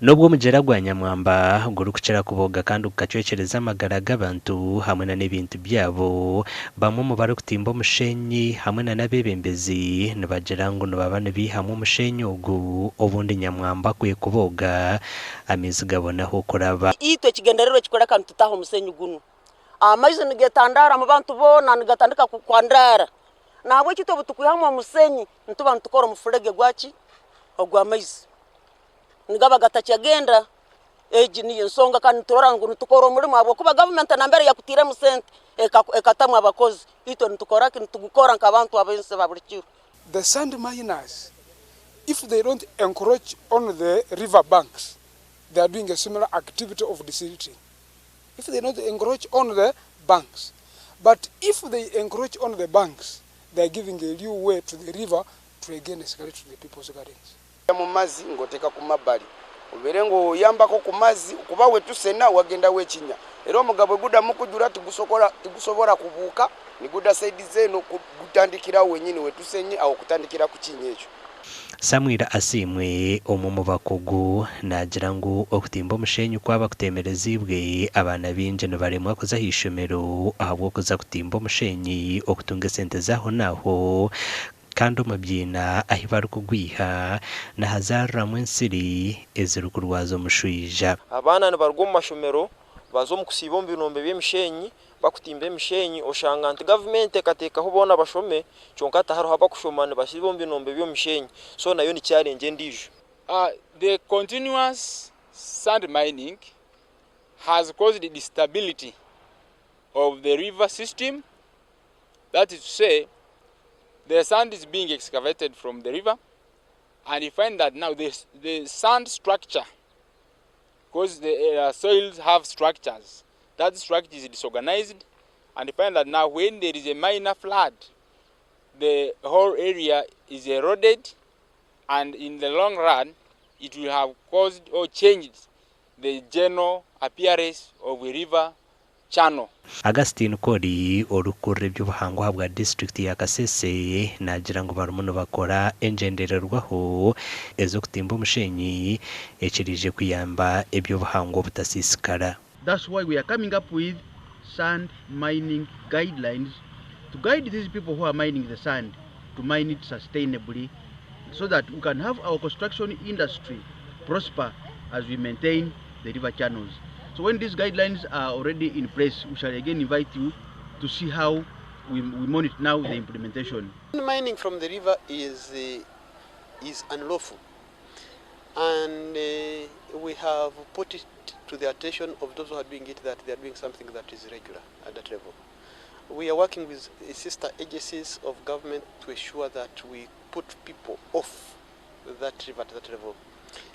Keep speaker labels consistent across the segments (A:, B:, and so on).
A: Nubwo mugyera gwa Nyamwamba guri kucera kuboga kandi ukacwecereza amagara g'abantu hamwe na n'ibintu byabo, bamwe mu bari kutimba omushenyi hamwe na n'abebembezi nibagira ngu nibaba nibihamu omushenyi ogu obundi Nyamwamba akwiye kuboga amaizi gabonaho kuraba.
B: Itwe kigenderero kikora kandi tutaho omushenyi guno amaizi nigetandara mu bantu bona nigatandika kukwandara nabwo kitwe butukwihamu omushenyi ntuba ntukora omufurege gwaki ogwa amaizi nigaba gatakyagenda eji niyo nsonga kandi turora ngo nitukora omurimo abo kuba government nambere yakutire mu sente ekatamu abakozi ito nitukora kintu tugukora nk'abantu abense baburikiro.
C: The sand miners, if they don't encroach on the river banks, they are doing a similar activity of desilting. If they don't encroach on the banks, but if they encroach on the banks, they are giving a new way to the river to again escalate to the people's gardens.
D: Mu mazi ngoteka ku mabali ubere ngo yambako ku mazi kuba wetusena wagenda wekinya era omugabo guda mukujura tigusobora kubuka ni guda side zeno kutandikira wenyine wetusenye aho kutandikira ku kinyejo.
A: Samwira asimwe omu bakugu nagira ngu okutimba omushenyi kwaba kutemerezibwe abana binje nibaremwa kuza hishomero ahabwo kuza kutimba omushenyi okutunga sente zaho naho kandi omubyina ahi bari kugwiha na hazarramu ensiri eziri kurwaza omushwija.
E: Abana nibaruga omu mashomero baza omu kusiiba omu binombe by'emishenyi bakutimba emishenyi oshanga nti gavumenti ekateekaho boona bashome kyonka tahariho abakushoma nibasiiba omu binombe by'omushenyi so nayo nikyarenga endiijo.
F: The continuous sand mining has caused the instability of the river system. That is to say, the sand is being excavated from the river, and you find that now the sand structure, because the soils have structures, that structure is disorganized, and you find that now when there is a minor flood, the whole area is eroded, and in the long run, it will have caused or changed the general appearance of a river channel.
A: Augustine Kori orukurre by'ubuhangu habwa district ya Kasese nagira ngo barumuno bakora enjendererwaho ezo kutimba omushenyi ekirije kuyamba eby'ubuhangu butasisikara.
G: That's why we are coming up with sand mining guidelines to guide these people who are mining the sand to mine it sustainably so that we can have our construction industry prosper as we maintain the river channels. So when these guidelines are already in place, we shall again invite you to see how we monitor now the implementation.
H: Mining from the river is unlawful, and we have put it to the attention of those who are doing it that they are doing something that is irregular at that level. We are working with sister agencies of government to ensure that we put people off that river at that level.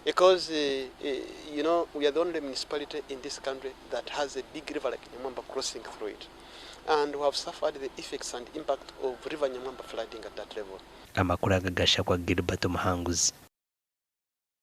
H: Because, you know, we are the only municipality in this country that has a big river like Nyamwamba crossing through it. And we have suffered the effects and impact of river Nyamwamba flooding at that level.
A: Amakuru agagasha kwa Gilbert Omuhanguzi.